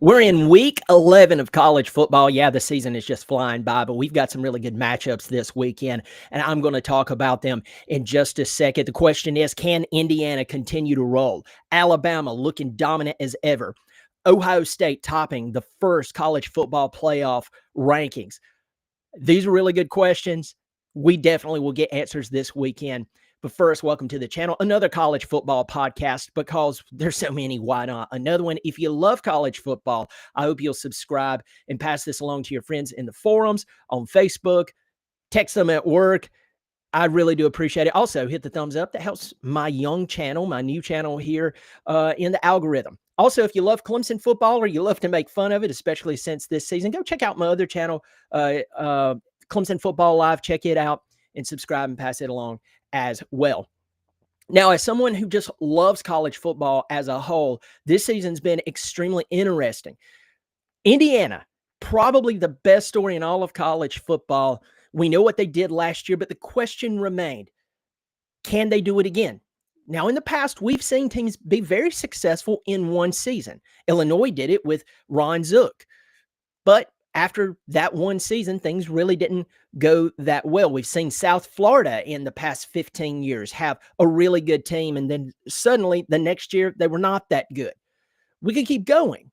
We're in week 11 of college football. Yeah, the season is just flying by, but we've got some really good matchups this weekend, and I'm going to talk about them in just a second. The question is, can Indiana continue to roll? Alabama looking dominant as ever. Ohio State topping the first college football playoff rankings. These are really good questions. We definitely will get answers this weekend. But first, welcome to the channel. Another college football podcast because there's so many. Why not? Another one. If you love college football, I hope you'll subscribe and pass this along to your friends in the forums, on Facebook, text them at work. I really do appreciate it. Also, hit the thumbs up. That helps my young channel, my new channel here in the algorithm. Also, if you love Clemson football or you love to make fun of it, especially since this season, go check out my other channel, Clemson Football Live. Check it out and subscribe and pass it along as well. Now, as someone who just loves college football as a whole, this season's been extremely interesting. Indiana, probably the best story in all of college football. We know what they did last year, but the question remained, can they do it again? Now, in the past, we've seen teams be very successful in one season. Illinois did it with Ron Zook. But after that one season, things really didn't go that well. We've seen South Florida in the past 15 years have a really good team, and then suddenly the next year they were not that good. We could keep going.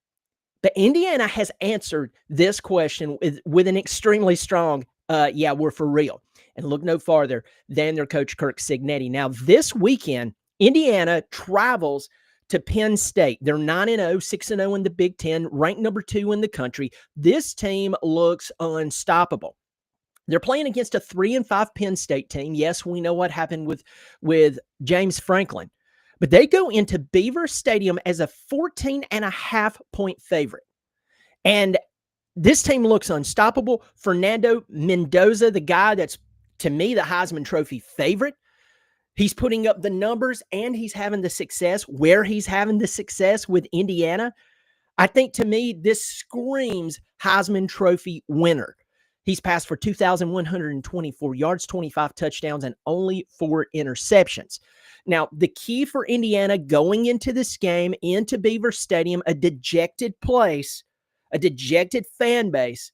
But Indiana has answered this question with an extremely strong, yeah, we're for real. And look no farther than their coach, Kirk Cignetti. Now, this weekend, Indiana travels to Penn State. They're 9-0, 6-0 in the Big Ten, ranked number 2 in the country. This team looks unstoppable. They're playing against a 3-5 Penn State team. Yes, we know what happened with James Franklin. But they go into Beaver Stadium as a 14.5-point favorite. And this team looks unstoppable. Fernando Mendoza, the guy that's, to me, the Heisman Trophy favorite, he's putting up the numbers and he's having the success where he's having the success with Indiana. I think, to me, this screams Heisman Trophy winner. He's passed for 2,124 yards, 25 touchdowns, and only 4 interceptions. Now, the key for Indiana going into this game, into Beaver Stadium, a dejected place, a dejected fan base,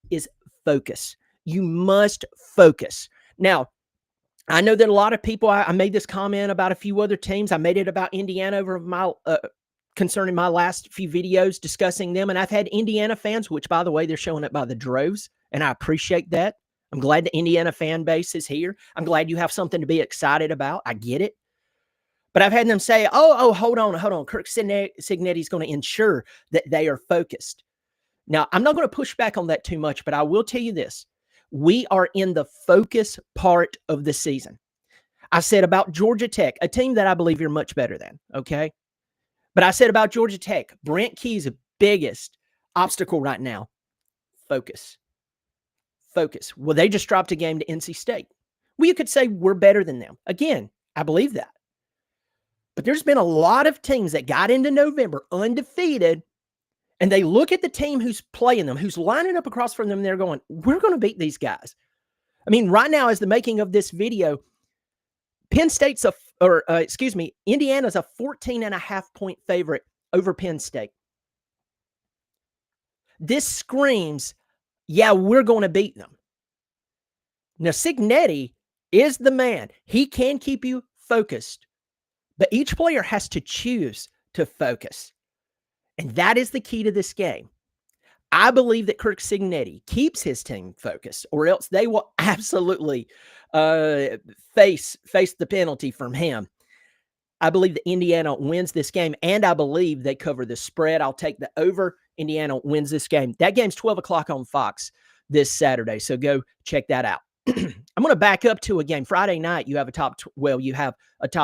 is focus. You must focus. Now, I know that a lot of people, I made this comment about a few other teams. I made it about Indiana over my concerning my last few videos discussing them. And I've had Indiana fans, which, by the way, they're showing up by the droves. And I appreciate that. I'm glad the Indiana fan base is here. I'm glad you have something to be excited about. I get it. But I've had them say, hold on. Kirk Cignetti is going to ensure that they are focused. Now, I'm not going to push back on that too much, but I will tell you this. We are in the focus part of the season. I said about Georgia Tech, a team that I believe you're much better than, okay? But I said about Georgia Tech, Brent Key's biggest obstacle right now, focus. Focus. Well, they just dropped a game to NC State. Well, you could say we're better than them. Again, I believe that. But there's been a lot of teams that got into November undefeated, and they look at the team who's playing them, who's lining up across from them, and they're going, we're going to beat these guys. I mean, right now, as the making of this video, Indiana's a 14.5-point favorite over Penn State. This screams, yeah, we're going to beat them. Now, Cignetti is the man. He can keep you focused, but each player has to choose to focus. And that is the key to this game. I believe that Kirk Cignetti keeps his team focused, or else they will absolutely face the penalty from him. I believe that Indiana wins this game, and I believe they cover the spread. I'll take the over. Indiana wins this game. That game's 12 o'clock on Fox this Saturday, so go check that out. I'm going to back up to a game. Friday night, you have a top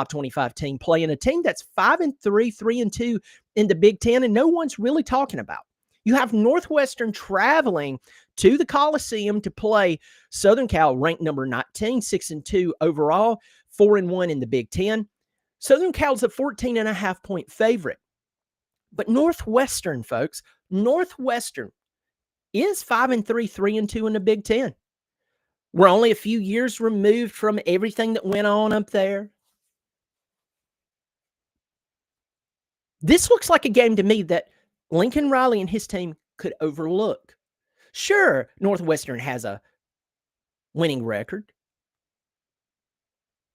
25 team playing a team that's 5-3, 3-2 in the Big Ten, and no one's really talking about. You have Northwestern traveling to the Coliseum to play Southern Cal, ranked number 19, 6-2 overall, 4-1 in the Big Ten. Southern Cal's a 14.5-point favorite. But Northwestern, folks, Northwestern is 5-3, 3-2 in the Big Ten. We're only a few years removed from everything that went on up there. This looks like a game to me that Lincoln Riley and his team could overlook. Sure, Northwestern has a winning record.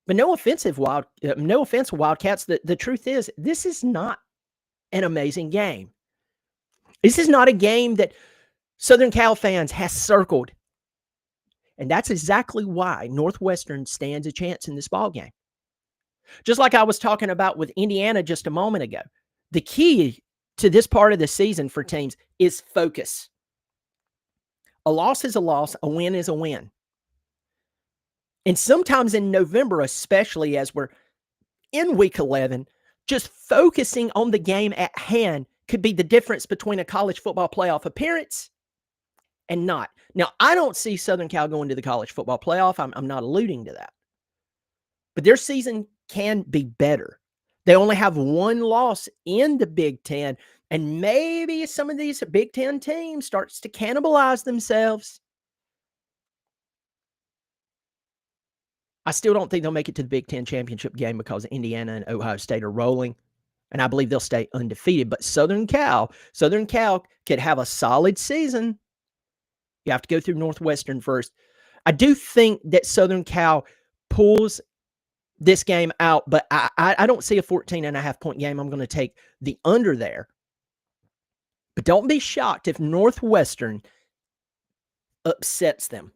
But no offense, Wildcats. The truth is, this is not an amazing game. This is not a game that Southern Cal fans has circled. And that's exactly why Northwestern stands a chance in this ball game. Just like I was talking about with Indiana just a moment ago, the key to this part of the season for teams is focus. A loss is a loss, a win is a win. And sometimes in November, especially as we're in week 11, just focusing on the game at hand could be the difference between a college football playoff appearance and not. Now, I don't see Southern Cal going to the college football playoff. I'm not alluding to that. But their season can be better. They only have one loss in the Big Ten, and maybe some of these Big Ten teams starts to cannibalize themselves. I still don't think they'll make it to the Big Ten championship game because Indiana and Ohio State are rolling, and I believe they'll stay undefeated. But Southern Cal could have a solid season. You have to go through Northwestern first. I do think that Southern Cal pulls this game out, but I don't see a 14.5-point game. I'm going to take the under there. But don't be shocked if Northwestern upsets them.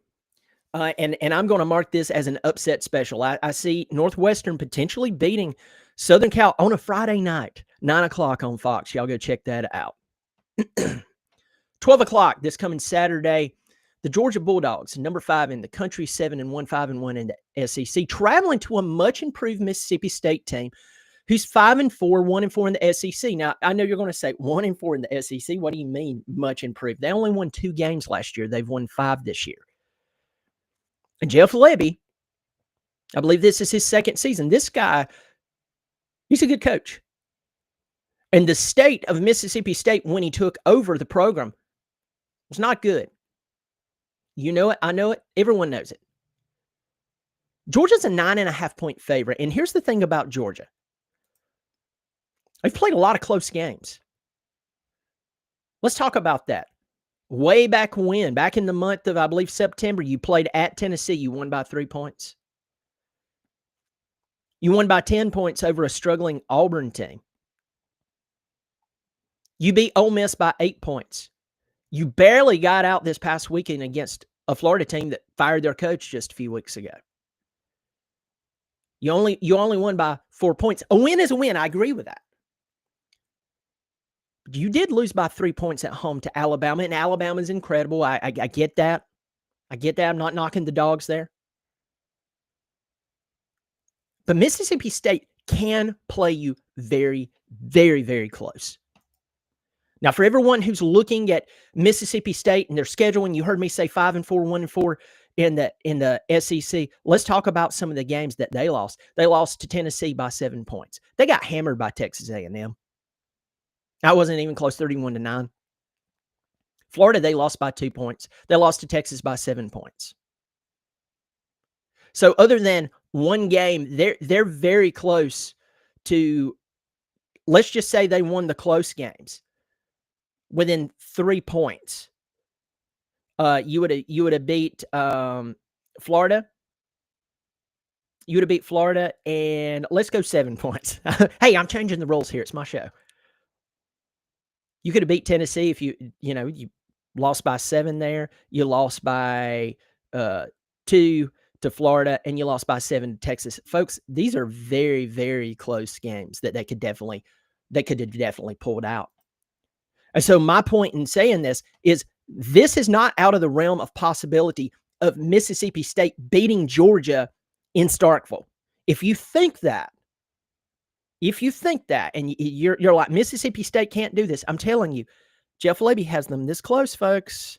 And I'm going to mark this as an upset special. I see Northwestern potentially beating Southern Cal on a Friday night, 9 o'clock on Fox. Y'all go check that out. 12 o'clock this coming Saturday, the Georgia Bulldogs, number 5 in the country, 7-1, 5-1 in the SEC, traveling to a much-improved Mississippi State team who's 5-4, 1-4 in the SEC. Now, I know you're going to say 1-4 in the SEC. What do you mean much improved? They only won 2 games last year. They've won 5 this year. And Jeff Lebby, I believe this is his second season. This guy, he's a good coach. And the state of Mississippi State, when he took over the program, was not good. You know it. I know it. Everyone knows it. Georgia's a 9.5-point favorite. And here's the thing about Georgia. They've played a lot of close games. Let's talk about that. Way back when, back in the month of, I believe, September, you played at Tennessee. You won by 3 points. You won by 10 points over a struggling Auburn team. You beat Ole Miss by 8 points. You barely got out this past weekend against a Florida team that fired their coach just a few weeks ago. You only won by 4 points. A win is a win. I agree with that. But you did lose by 3 points at home to Alabama, and Alabama's incredible. I get that. I get that. I'm not knocking the dogs there. But Mississippi State can play you very, very, very close. Now, for everyone who's looking at Mississippi State and their schedule, and you heard me say 5-4, 1-4 in the SEC, let's talk about some of the games that they lost. They lost to Tennessee by 7 points. They got hammered by Texas A&M. That wasn't even close, 31-9. Florida, they lost by 2 points. They lost to Texas by 7 points. So other than one game, they're very close to, let's just say they won the close games within 3 points. You would have beat Florida. You would have beat Florida, and let's go 7 points. Hey, I'm changing the rules here. It's my show. You could have beat Tennessee if you lost by 7 there. You lost by 2 to Florida, and you lost by 7 to Texas. Folks, these are very, very close games that they could have definitely pulled out. And so my point in saying this is not out of the realm of possibility of Mississippi State beating Georgia in Starkville. If you think that, and you're like, Mississippi State can't do this, I'm telling you, Jeff Lebby has them this close, folks.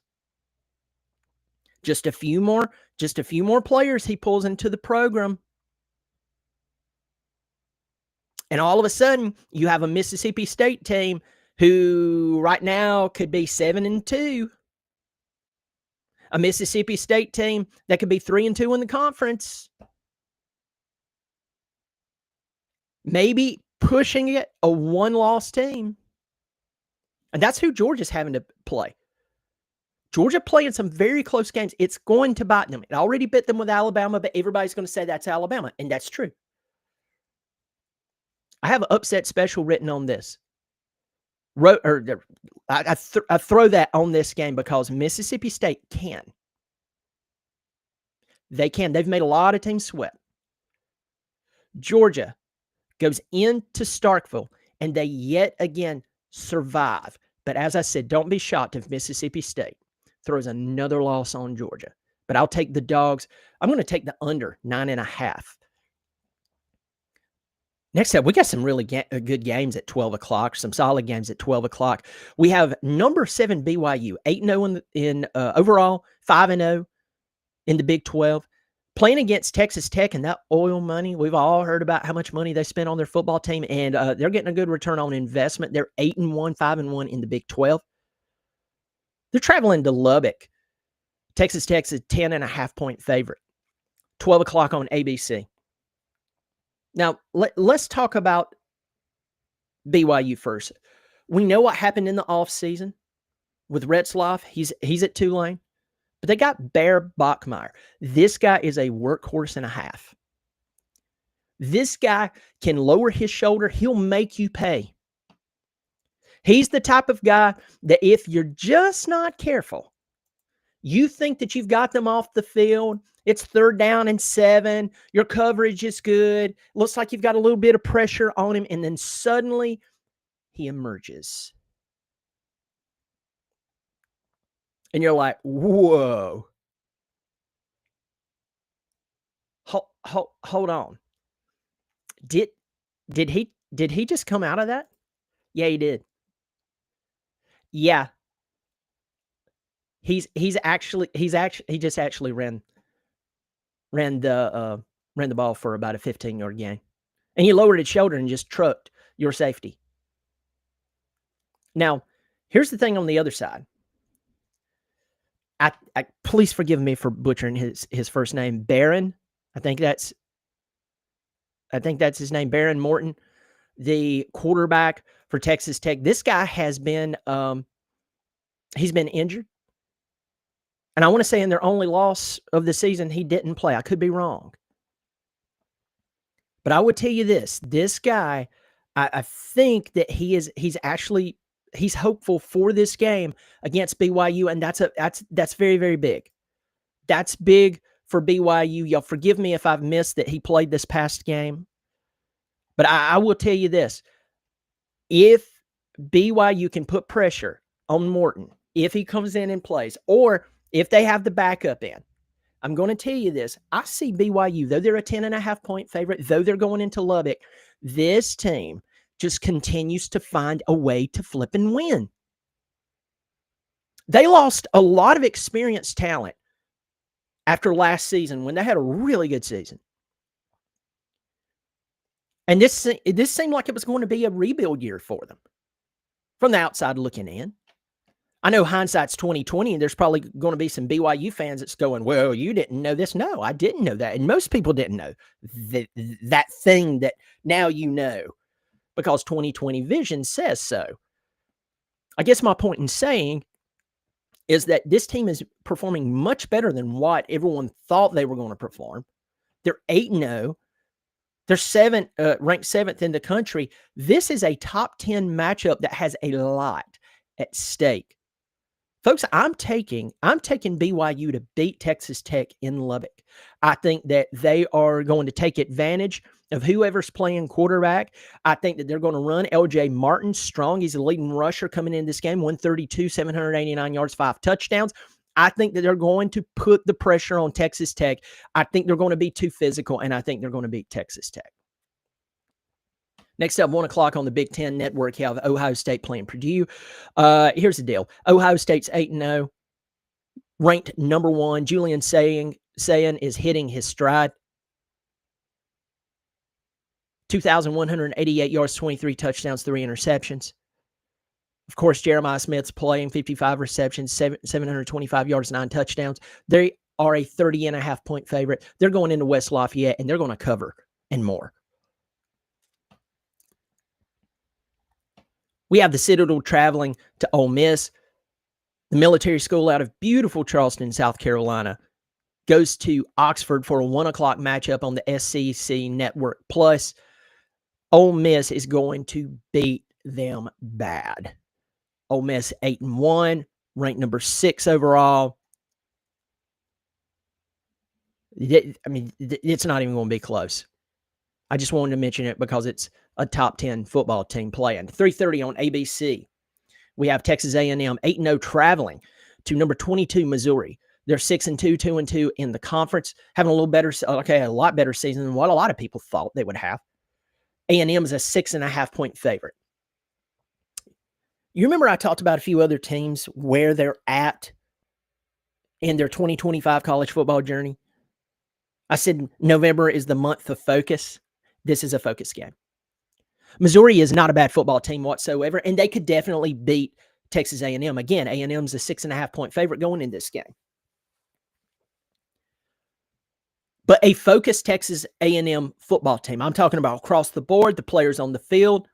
Just a few more players he pulls into the program. And all of a sudden, you have a Mississippi State team who right now could be 7-2. A Mississippi State team that could be 3-2 in the conference. Maybe pushing it a one-loss team. And that's who Georgia's having to play. Georgia playing some very close games. It's going to bite them. It already bit them with Alabama, but everybody's going to say that's Alabama, and that's true. I have an upset special written on this. I throw that on this game because Mississippi State can. They can. They've made a lot of teams sweat. Georgia goes into Starkville, and they yet again survive. But as I said, don't be shocked if Mississippi State throws another loss on Georgia. But I'll take the dogs. I'm going to take the under 9.5. Next up, we got some really good games at 12 o'clock, some solid games at 12 o'clock. We have number 7 BYU, 8-0 in overall, 5-0 in the Big 12, playing against Texas Tech and that oil money. We've all heard about how much money they spent on their football team, and they're getting a good return on investment. They're 8-1, 5-1 in the Big 12. They're traveling to Lubbock. Texas Tech's a 10.5-point favorite. 12 o'clock on ABC. Now, let's talk about BYU first. We know what happened in the offseason with Retzlaff. He's at Tulane. But they got Bear Bachmeier. This guy is a workhorse and a half. This guy can lower his shoulder. He'll make you pay. He's the type of guy that if you're just not careful, you think that you've got them off the field. It's 3rd down and 7. Your coverage is good. Looks like you've got a little bit of pressure on him. And then suddenly he emerges. And you're like, whoa. Hold on. Did he just come out of that? Yeah, he did. Yeah. He just actually ran the ball for about a 15-yard gain. And he lowered his shoulder and just trucked your safety. Now, here's the thing on the other side. I please forgive me for butchering his first name, Barron. I think that's his name, Barron Morton, the quarterback for Texas Tech. This guy has been he's been injured. And I want to say in their only loss of the season, he didn't play. I could be wrong. But I would tell you this guy, I think that he's hopeful for this game against BYU, and that's very, very big. That's big for BYU. Y'all forgive me if I've missed that he played this past game. But I will tell you this. If BYU can put pressure on Morton, if he comes in and plays, or if they have the backup in, I'm going to tell you this. I see BYU, though they're a 10.5-point favorite, though they're going into Lubbock, this team just continues to find a way to flip and win. They lost a lot of experienced talent after last season when they had a really good season. And this seemed like it was going to be a rebuild year for them from the outside looking in. I know hindsight's 20/20, and there's probably going to be some BYU fans that's going, well, you didn't know this. No, I didn't know that. And most people didn't know that thing that now you know because 20/20 vision says so. I guess my point in saying is that this team is performing much better than what everyone thought they were going to perform. They're 8-0. They're ranked 7th in the country. This is a top 10 matchup that has a lot at stake. Folks, I'm taking BYU to beat Texas Tech in Lubbock. I think that they are going to take advantage of whoever's playing quarterback. I think that they're going to run LJ Martin strong. He's the leading rusher coming in this game, 132, 789 yards, 5 touchdowns. I think that they're going to put the pressure on Texas Tech. I think they're going to be too physical, and I think they're going to beat Texas Tech. Next up, 1 o'clock on the Big Ten Network, you have Ohio State playing Purdue. Here's the deal. Ohio State's 8-0, ranked number 1. Julian Sayin is hitting his stride. 2,188 yards, 23 touchdowns, 3 interceptions. Of course, Jeremiah Smith's playing 55 receptions, 725 yards, 9 touchdowns. They are a 30.5-point favorite. They're going into West Lafayette, and they're going to cover and more. We have the Citadel traveling to Ole Miss. The military school out of beautiful Charleston, South Carolina, goes to Oxford for a 1 o'clock matchup on the SEC Network Plus. Ole Miss is going to beat them bad. Ole Miss 8-1, ranked number 6 overall. I mean, it's not even going to be close. I just wanted to mention it because it's a top 10 football team playing. 3:30 on ABC. We have Texas A&M 8-0 traveling to number 22 Missouri. They're 6-2, 2-2 in the conference, having a lot better season than what a lot of people thought they would have. A&M is a 6.5-point favorite. You remember I talked about a few other teams where they're at in their 2025 college football journey? I said November is the month of focus. This is a focus game. Missouri is not a bad football team whatsoever, and they could definitely beat Texas A&M. Again, A&M's a 6.5-point favorite going in this game. But a focused Texas A&M football team, I'm talking about across the board, the players on the field,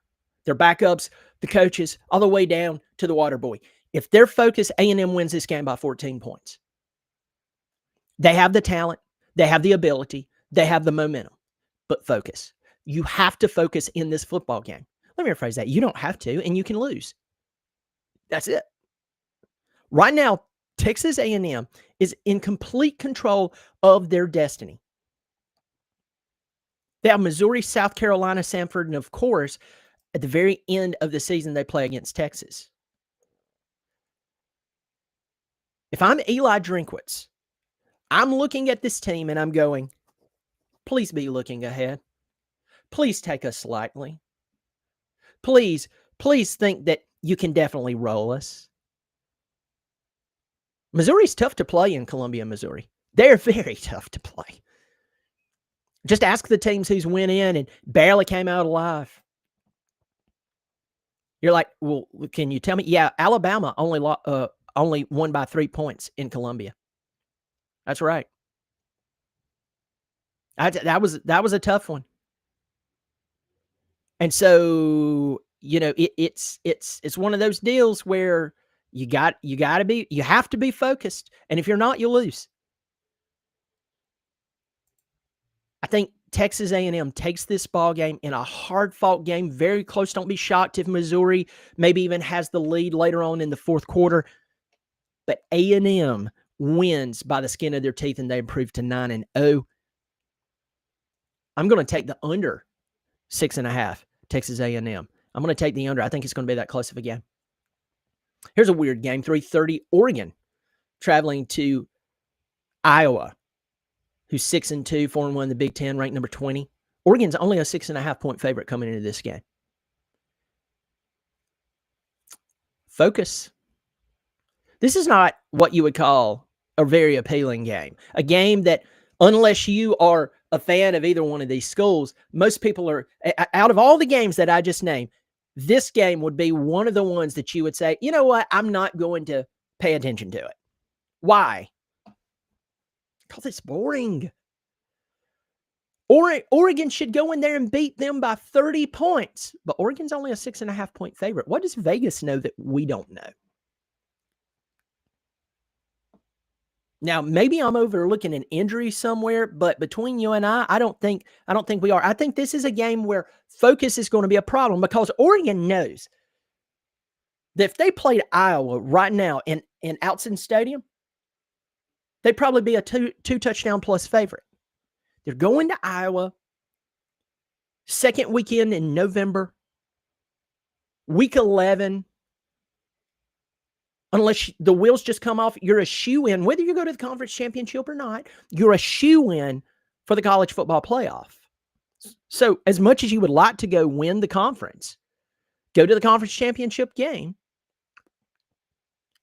their backups, the coaches, all the way down to the water boy. If they're focused, A&M wins this game by 14 points. They have the talent, they have the ability, they have the momentum, but focus. You have to focus in this football game. Let me rephrase that. You don't have to, and you can lose. That's it. Right now, Texas A&M is in complete control of their destiny. They have Missouri, South Carolina, Samford, and of course, at the very end of the season, they play against Texas. If I'm Eli Drinkwitz, I'm looking at this team and I'm going, please be looking ahead. Please take us lightly. Please think that you can definitely roll us. Missouri's tough to play in Columbia, Missouri. They're very tough to play. Just ask the teams who's went in and barely came out alive. You're like, well, can you tell me? Yeah, Alabama only won by 3 points in Columbia. That's right. That was a tough one. And so, it's one of those deals where you have to be focused. And if you're not, you lose. I think Texas A&M takes this ball game in a hard-fought game, very close. Don't be shocked if Missouri maybe even has the lead later on in the fourth quarter. But A&M wins by the skin of their teeth, and they improve to 9-0. I'm going to take the under 6.5, Texas A&M. I'm going to take the under. I think it's going to be that close of a game. Here's a weird game, 3:30, Oregon traveling to Iowa, who's 6-2, 4-1 in the Big Ten, ranked number 20. Oregon's only a 6.5-point favorite coming into this game. Focus. This is not what you would call a very appealing game. A game that, unless you are a fan of either one of these schools, most people are, out of all the games that I just named, this game would be one of the ones that you would say, you know what, I'm not going to pay attention to it. Why? Because it's boring. Oregon should go in there and beat them by 30 points. But Oregon's only a 6.5-point favorite. What does Vegas know that we don't know? Now, maybe I'm overlooking an injury somewhere, but between you and I don't think we are. I think this is a game where focus is going to be a problem because Oregon knows that if they played Iowa right now in Autzen Stadium, they'd probably be a two touchdown plus favorite. They're going to Iowa, second weekend in November, week 11. Unless the wheels just come off, you're a shoo-in. Whether you go to the conference championship or not, you're a shoo-in for the college football playoff. So as much as you would like to go win the conference, go to the conference championship game,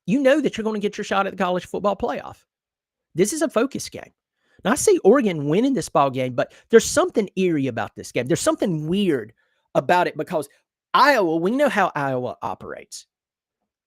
you know that you're going to get your shot at the college football playoff. This is a focus game. Now, I see Oregon winning this ball game, but there's something eerie about this game. There's something weird about it because Iowa, we know how Iowa operates.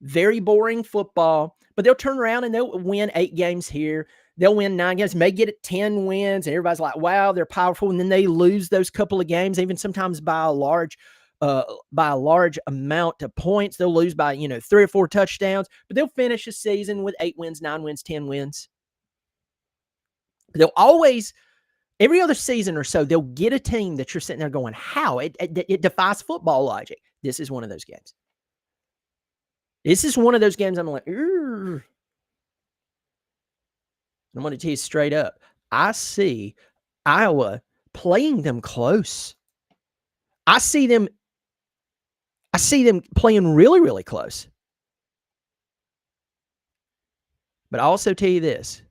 Very boring football, but they'll turn around and they'll win 8 games here. They'll win 9 games, may get it 10 wins, and everybody's like, wow, they're powerful. And then they lose those couple of games, even sometimes by a large by a large amount of points. They'll lose by, 3 or 4 touchdowns, but they'll finish the season with 8 wins, 9 wins, 10 wins. They'll always, every other season or so, they'll get a team that you're sitting there going, how? It defies football logic. This is one of those games. This is one of those games I'm like, I'm going to tell you straight up. I see Iowa playing them close. I see them playing really, really close. But I also tell you this.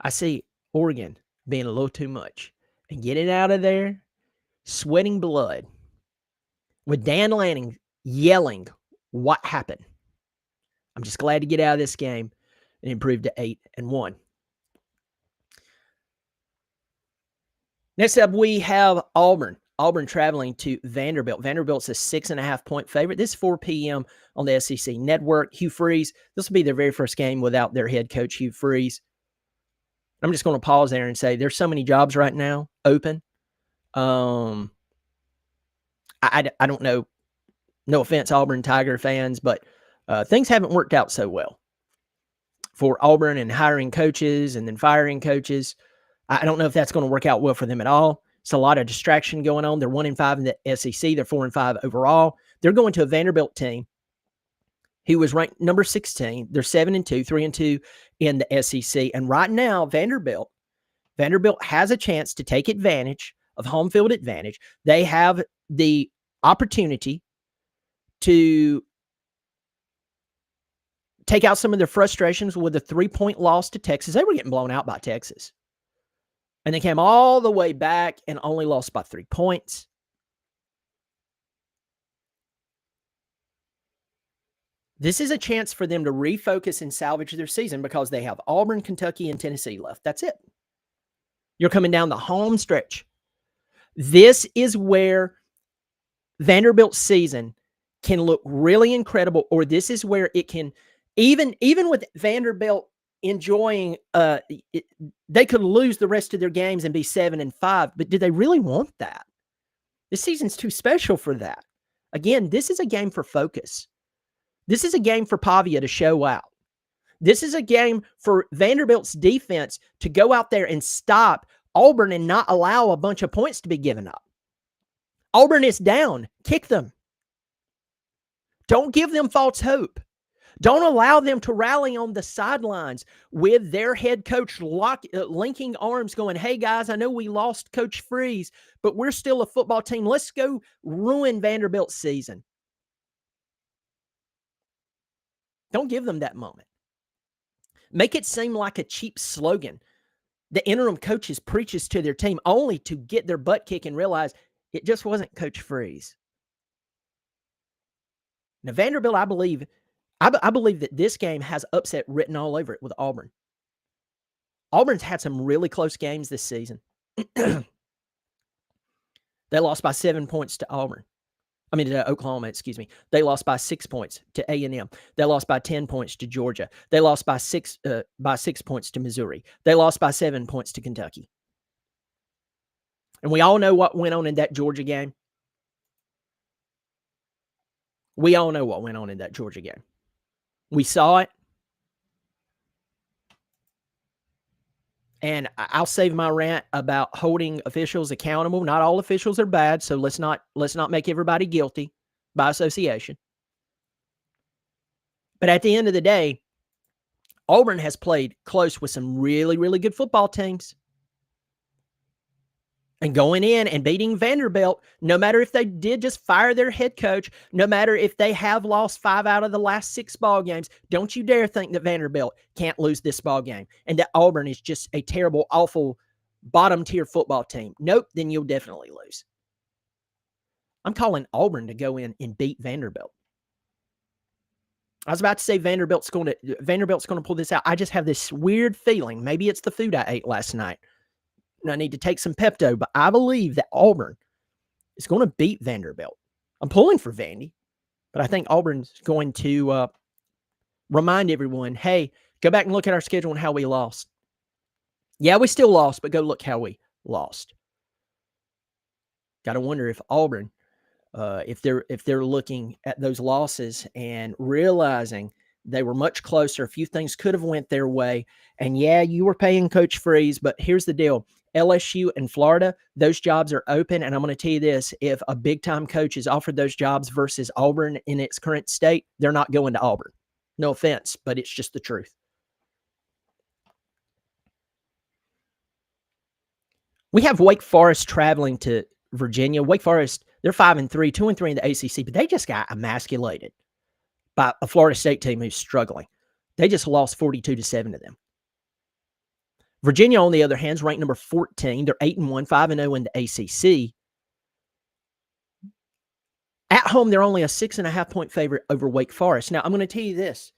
I see Oregon being a little too much and getting out of there, sweating blood, with Dan Lanning yelling, "What happened?" I'm just glad to get out of this game and improve to 8-1. Next up, we have Auburn. Auburn traveling to Vanderbilt. Vanderbilt's a 6.5-point favorite. This is 4 p.m. on the SEC Network. Hugh Freeze, this will be their very first game without their head coach, Hugh Freeze. I'm just going to pause there and say there's so many jobs right now open. I don't know. No offense, Auburn Tiger fans, but things haven't worked out so well for Auburn and hiring coaches and then firing coaches. I don't know if that's going to work out well for them at all. It's a lot of distraction going on. They're 1-5 in the SEC. They're 4-5 overall. They're going to a Vanderbilt team who was ranked number 16. They're 7-2, 3-2 in the SEC. And right now, Vanderbilt has a chance to take advantage of home field advantage. They have the opportunity to take out some of their frustrations with a 3-point loss to Texas. They were getting blown out by Texas. And they came all the way back and only lost by 3 points. This is a chance for them to refocus and salvage their season because they have Auburn, Kentucky, and Tennessee left. That's it. You're coming down the home stretch. This is where Vanderbilt's season can look really incredible, or this is where it can, even with Vanderbilt enjoying, they could lose the rest of their games and be 7-5, but do they really want that? This season's too special for that. Again, this is a game for focus. This is a game for Pavia to show out. This is a game for Vanderbilt's defense to go out there and stop Auburn and not allow a bunch of points to be given up. Auburn is down. Kick them. Don't give them false hope. Don't allow them to rally on the sidelines with their head coach linking arms going, hey, guys, I know we lost Coach Freeze, but we're still a football team. Let's go ruin Vanderbilt's season. Don't give them that moment. Make it seem like a cheap slogan the interim coaches preaches to their team only to get their butt kicked and realize it just wasn't Coach Freeze. Now, Vanderbilt, I believe that this game has upset written all over it with Auburn. Auburn's had some really close games this season. They lost by 7 points to Oklahoma, excuse me. They lost by 6 points to A&M. They lost by 10 points to Georgia. They lost by 6 points to Missouri. They lost by 7 points to Kentucky. And we all know what went on in that Georgia game. We all know what went on in that Georgia game. We saw it. And I'll save my rant about holding officials accountable. Not all officials are bad, so let's not make everybody guilty by association. But at the end of the day, Auburn has played close with some really, really good football teams. And going in and beating Vanderbilt, no matter if they did just fire their head coach, no matter if they have lost 5 out of the last 6 ball games, don't you dare think that Vanderbilt can't lose this ball game and that Auburn is just a terrible, awful, bottom-tier football team. Nope, then you'll definitely lose. I'm calling Auburn to go in and beat Vanderbilt. I was about to say Vanderbilt's going to pull this out. I just have this weird feeling. Maybe it's the food I ate last night. I need to take some Pepto, but I believe that Auburn is going to beat Vanderbilt. I'm pulling for Vandy, but I think Auburn's going to remind everyone, hey, go back and look at our schedule and how we lost. Yeah, we still lost, but go look how we lost. Got to wonder if Auburn, if they're looking at those losses and realizing they were much closer, a few things could have went their way. And yeah, you were paying Coach Freeze, but here's the deal: LSU and Florida, those jobs are open. And I'm going to tell you this: if a big time coach is offered those jobs versus Auburn in its current state, they're not going to Auburn. No offense, but it's just the truth. We have Wake Forest traveling to Virginia. Wake Forest, they're 5-3, 2-3 in the ACC, but they just got emasculated by a Florida State team who's struggling. They just lost 42-7 to them. Virginia, on the other hand, is ranked number 14. They're 8-1, 5-0 in the ACC. At home, they're only a 6.5-point favorite over Wake Forest. Now, I'm going to tell you this.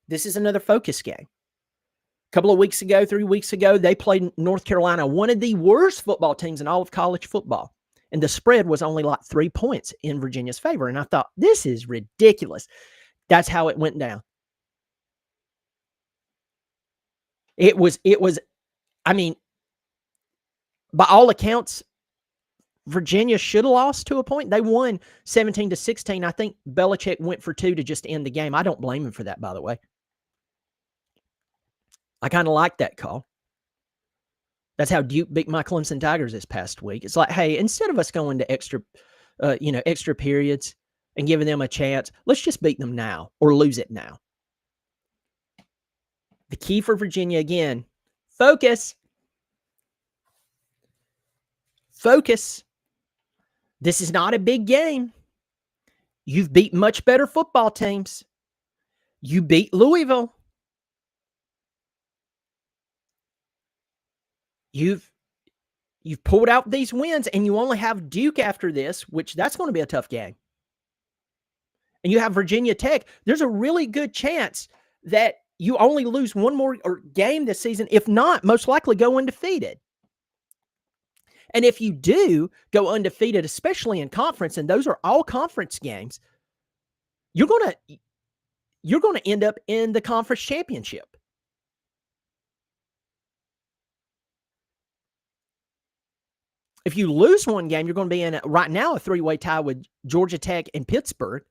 This is another focus game. A couple of weeks ago, 3 weeks ago, they played North Carolina, one of the worst football teams in all of college football. And the spread was only like 3 points in Virginia's favor. And I thought, this is ridiculous. That's how it went down. It was, I mean, by all accounts, Virginia should have lost to a point. They won 17-16. I think Belichick went for 2 to just end the game. I don't blame him for that, by the way. I kind of like that call. That's how Duke beat my Clemson Tigers this past week. It's like, hey, instead of us going to extra periods and giving them a chance, let's just beat them now or lose it now. The key for Virginia, again, focus. Focus. This is not a big game. You've beat much better football teams. You beat Louisville. You've pulled out these wins, and you only have Duke after this, which that's going to be a tough game. And you have Virginia Tech. There's a really good chance that you only lose one more game this season. If not, most likely go undefeated. And if you do go undefeated, especially in conference, and those are all conference games, you're going to end up in the conference championship. If you lose one game, you're going to be in right now a 3-way tie with Georgia Tech and Pittsburgh.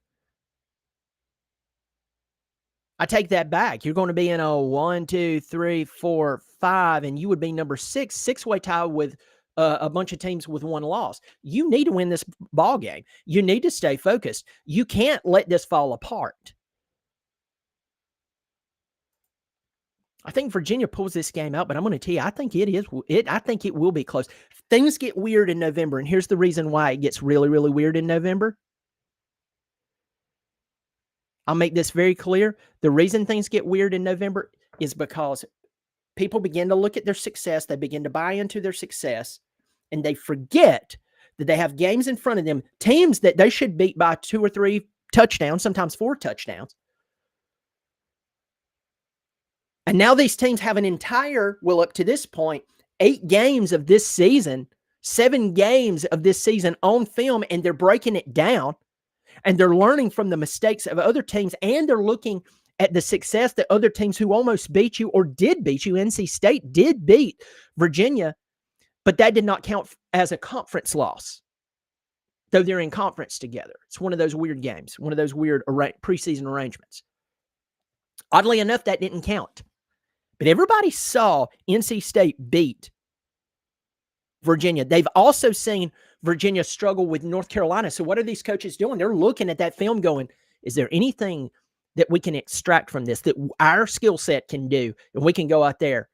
I take that back. You're going to be in a 1, 2, 3, 4, 5, and you would be number 6, 6-way tie with a bunch of teams with one loss. You need to win this ball game. You need to stay focused. You can't let this fall apart. I think Virginia pulls this game out, but I'm going to tell you, I think I think it will be close. Things get weird in November, and here's the reason why it gets really, really weird in November. I'll make this very clear. The reason things get weird in November is because people begin to look at their success. They begin to buy into their success, and they forget that they have games in front of them, teams that they should beat by 2 or 3 touchdowns, sometimes 4 touchdowns. And now these teams have an entire, well, up to this point, 8 games of this season, 7 games of this season on film, and they're breaking it down. And they're learning from the mistakes of other teams, and they're looking at the success that other teams who almost beat you or did beat you. NC State did beat Virginia, but that did not count as a conference loss, though they're in conference together. It's one of those weird games, one of those weird preseason arrangements. Oddly enough, that didn't count. But everybody saw NC State beat Virginia. They've also seen Virginia struggle with North Carolina. So what are these coaches doing? They're looking at that film going, is there anything that we can extract from this that our skill set can do, and we can go out there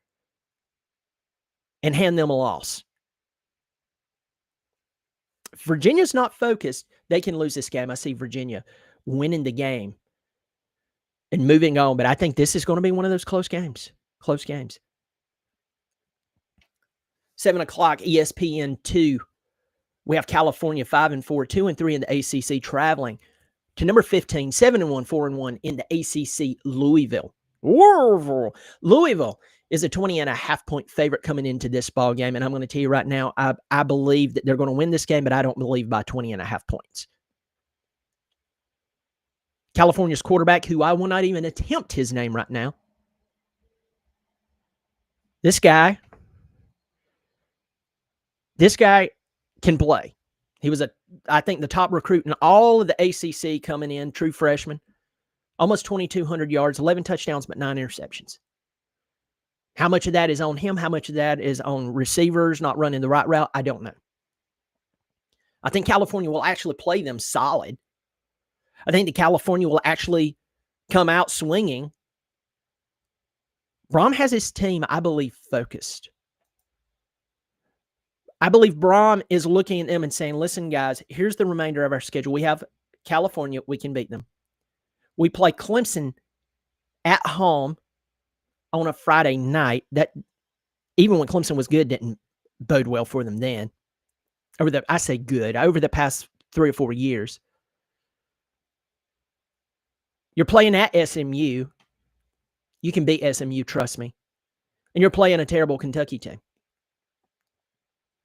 and hand them a loss? If Virginia's not focused, they can lose this game. I see Virginia winning the game and moving on, but I think this is going to be one of those close games. 7 o'clock, ESPN2. We have California 5-4, 2-3 in the ACC, traveling to number 15, 7-1, 4-1 in the ACC, Louisville. Louisville is a 20.5-point favorite coming into this ball game, and I'm going to tell you right now, I believe that they're going to win this game, but I don't believe by 20.5 points. California's quarterback, who I will not even attempt his name right now. This guy This guy can play. He was, I think, the top recruit in all of the ACC coming in, true freshman. Almost 2,200 yards, 11 touchdowns, but 9 interceptions. How much of that is on him? How much of that is on receivers not running the right route? I don't know. I think California will actually play them solid. I think that California will actually come out swinging. Brohm has his team, I believe, focused. I believe Brohm is looking at them and saying, listen, guys, here's the remainder of our schedule. We have California. We can beat them. We play Clemson at home on a Friday night. That, even when Clemson was good, didn't bode well for them then. Over the past 3 or 4 years. You're playing at SMU. You can beat SMU, trust me. And you're playing a terrible Kentucky team.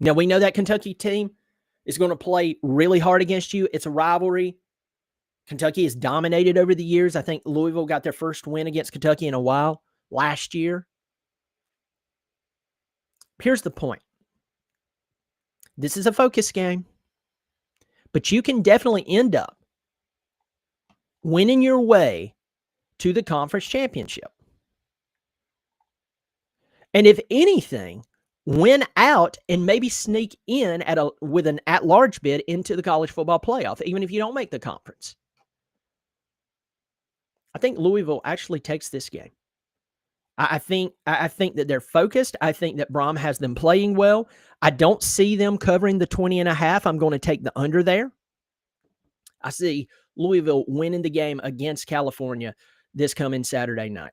Now, we know that Kentucky team is going to play really hard against you. It's a rivalry. Kentucky has dominated over the years. I think Louisville got their first win against Kentucky in a while last year. Here's the point. This is a focus game, but you can definitely end up winning your way to the conference championship. And if anything, win out and maybe sneak in with an at-large bid into the college football playoff, even if you don't make the conference. I think Louisville actually takes this game. I think that they're focused. I think that Brohm has them playing well. I don't see them covering the 20.5. I'm going to take the under there. I see Louisville winning the game against California this coming Saturday night.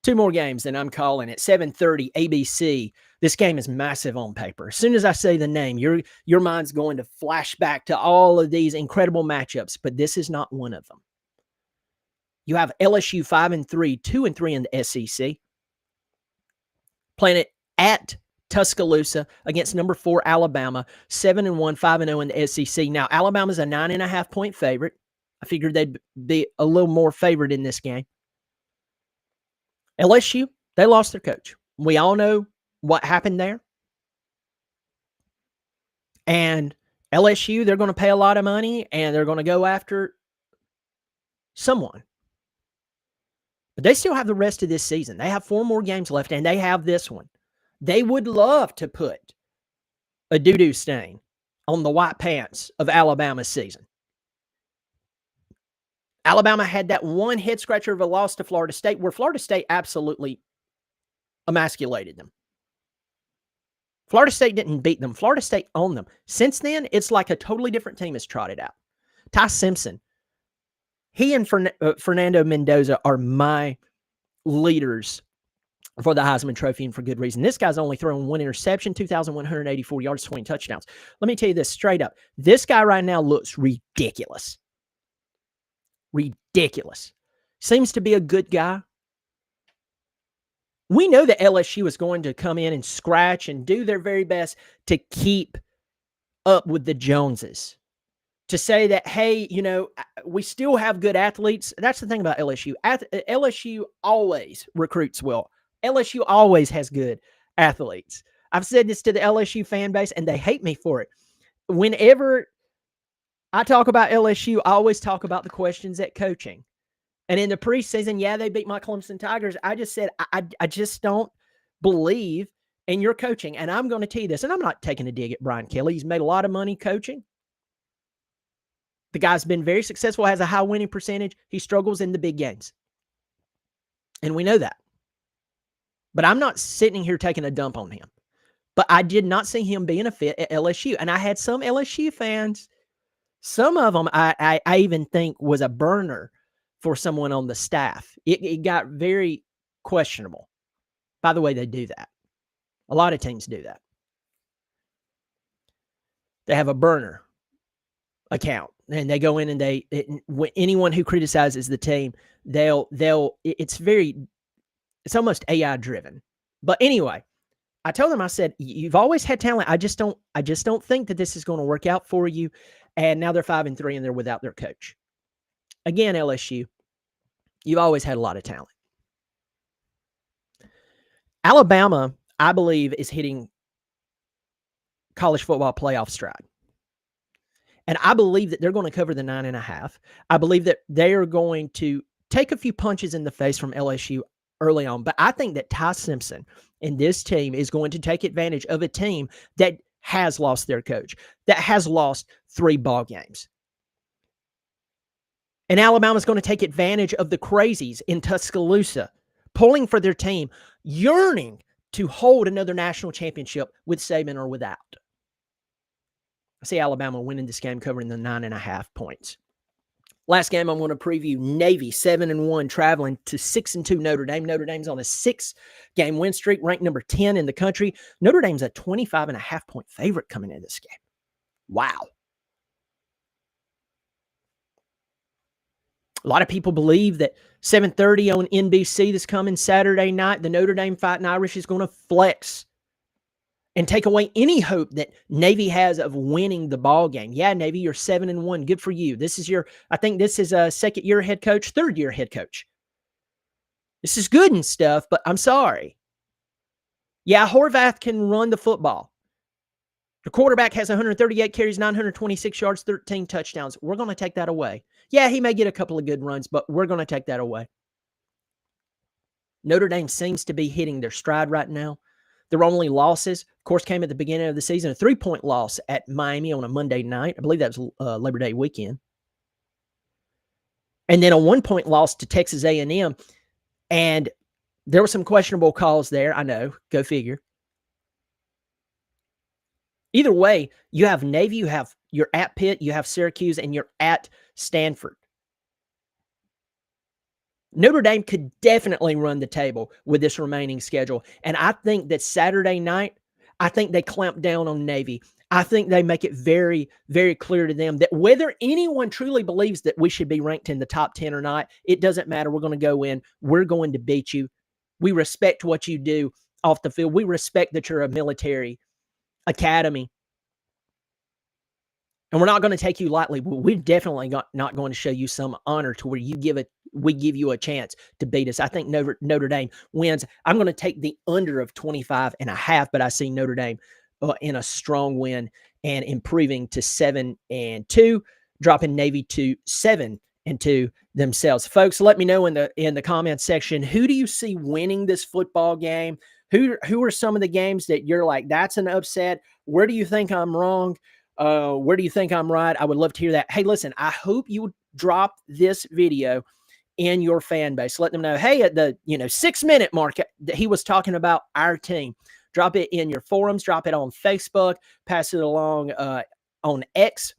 2 more games, and I'm calling it 7:30 ABC. This game is massive on paper. As soon as I say the name, your mind's going to flash back to all of these incredible matchups, but this is not one of them. You have LSU 5-3, 2-3 in the SEC. Playing it at Tuscaloosa against number 4 Alabama, 7-1, 5-0 in the SEC. Now, Alabama's a 9.5-point favorite. I figured they'd be a little more favored in this game. LSU, they lost their coach. We all know what happened there. And LSU, they're going to pay a lot of money, and they're going to go after someone. But they still have the rest of this season. They have 4 more games left, and they have this one. They would love to put a doo-doo stain on the white pants of Alabama's season. Alabama had that one head-scratcher of a loss to Florida State, where Florida State absolutely emasculated them. Florida State didn't beat them. Florida State owned them. Since then, it's like a totally different team has trotted out. Ty Simpson, he and Fernando Mendoza are my leaders for the Heisman Trophy, and for good reason. This guy's only thrown 1 interception, 2,184 yards, 20 touchdowns. Let me tell you this straight up. This guy right now looks ridiculous. Ridiculous. Seems to be a good guy. We know that LSU is going to come in and scratch and do their very best to keep up with the Joneses. To say that, hey, we still have good athletes. That's the thing about LSU. LSU always recruits well. LSU always has good athletes. I've said this to the LSU fan base, and they hate me for it. Whenever I talk about LSU, I always talk about the questions at coaching. And in the preseason, yeah, they beat my Clemson Tigers. I just said, I just don't believe in your coaching. And I'm going to tell you this, and I'm not taking a dig at Brian Kelly. He's made a lot of money coaching. The guy's been very successful, has a high winning percentage. He struggles in the big games. And we know that. But I'm not sitting here taking a dump on him. But I did not see him being a fit at LSU. And I had some LSU fans, some of them I even think was a burner for someone on the staff. It got very questionable. By the way, they do that. A lot of teams do that. They have a burner account, and they go in and anyone who criticizes the team, it's almost AI driven. But anyway, I told them, I said, you've always had talent. I just don't think that this is going to work out for you. And now they're 5-3 and they're without their coach. Again, LSU, you've always had a lot of talent. Alabama, I believe, is hitting college football playoff stride. And I believe that they're going to cover the 9.5. I believe that they are going to take a few punches in the face from LSU early on. But I think that Ty Simpson and this team is going to take advantage of a team that has lost their coach, that has lost 3 ball games. And Alabama's going to take advantage of the crazies in Tuscaloosa, pulling for their team, yearning to hold another national championship with Saban or without. I see Alabama winning this game, covering the 9.5 points. Last game I'm going to preview, Navy 7-1, traveling to 6-2 Notre Dame. Notre Dame's on a 6-game win streak, ranked number 10 in the country. Notre Dame's a 25.5 point favorite coming into this game. Wow. A lot of people believe that 7:30 on NBC this coming Saturday night, the Notre Dame Fighting Irish is going to flex and take away any hope that Navy has of winning the ball game. Yeah, Navy, you're 7-1. Good for you. I think this is a second-year head coach, third-year head coach. This is good and stuff, but I'm sorry. Yeah, Horvath can run the football. The quarterback has 138 carries, 926 yards, 13 touchdowns. We're going to take that away. Yeah, he may get a couple of good runs, but we're going to take that away. Notre Dame seems to be hitting their stride right now. Their only losses, of course, came at the beginning of the season. A 3-point loss at Miami on a Monday night. I believe that was Labor Day weekend. And then a 1-point loss to Texas A&M. And there were some questionable calls there. I know. Go figure. Either way, you have Navy, you're at Pitt, you have Syracuse, and you're at Stanford. Notre Dame could definitely run the table with this remaining schedule. And I think that Saturday night, I think they clamp down on Navy. I think they make it very, very clear to them that whether anyone truly believes that we should be ranked in the top 10 or not, it doesn't matter. We're going to go in. We're going to beat you. We respect what you do off the field. We respect that you're a military academy. And we're not going to take you lightly. We're definitely not going to show you some honor to where we give you a chance to beat us. I think Notre Dame wins. I'm going to take the under of 25.5, but I see Notre Dame in a strong win and improving to 7-2, dropping Navy to 7-2 themselves. Folks, let me know in the comments section, who do you see winning this football game? Who are some of the games that you're like, that's an upset? Where do you think I'm wrong? Where do you think I'm right? I would love to hear that. Hey, listen, I hope you drop this video in your fan base. Let them know, hey, at the 6-minute mark, he was talking about our team. Drop it in your forums. Drop it on Facebook. Pass it along on X.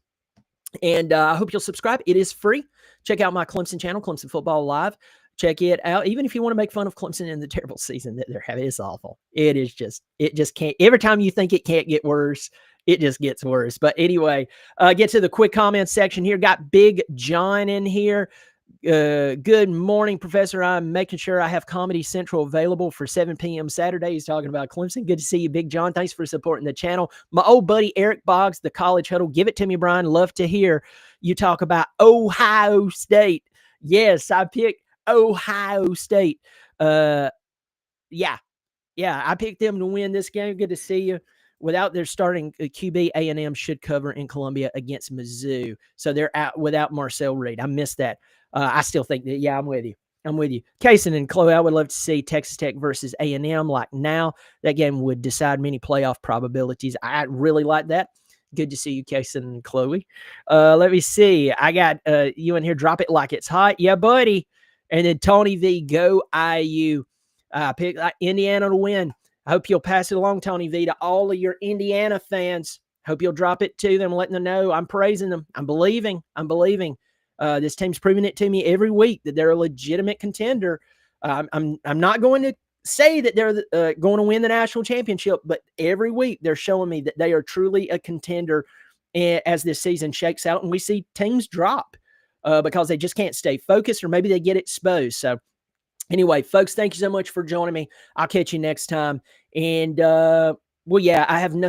And I hope you'll subscribe. It is free. Check out my Clemson channel, Clemson Football Live. Check it out. Even if you want to make fun of Clemson in the terrible season that they're having, it's awful. It just can't. Every time you think it can't get worse, it just gets worse. But anyway, get to the quick comment section here. Got Big John in here. Good morning, Professor. I'm making sure I have Comedy Central available for 7 p.m. Saturday. He's talking about Clemson. Good to see you, Big John. Thanks for supporting the channel. My old buddy, Eric Boggs, the College Huddle. Give it to me, Brian. Love to hear you talk about Ohio State. Yes, I picked Ohio State. Yeah, I picked them to win this game. Good to see you. Without their starting QB, A&M should cover in Columbia against Mizzou. So they're out without Marcel Reed. I missed that. I still think that, yeah, I'm with you. Kaysen and Chloe, I would love to see Texas Tech versus A&M like now. That game would decide many playoff probabilities. I really like that. Good to see you, Kaysen and Chloe. Let me see. I got you in here. Drop it like it's hot. Yeah, buddy. And then Tony V, go IU. Pick Indiana to win. I hope you'll pass it along, Tony V, to all of your Indiana fans. Hope you'll drop it to them, letting them know I'm praising them. I'm believing. This team's proving it to me every week that they're a legitimate contender. I'm not going to say that they're going to win the national championship, but every week they're showing me that they are truly a contender as this season shakes out, and we see teams drop because they just can't stay focused, or maybe they get exposed. So anyway, folks, thank you so much for joining me. I'll catch you next time. And, I have nothing.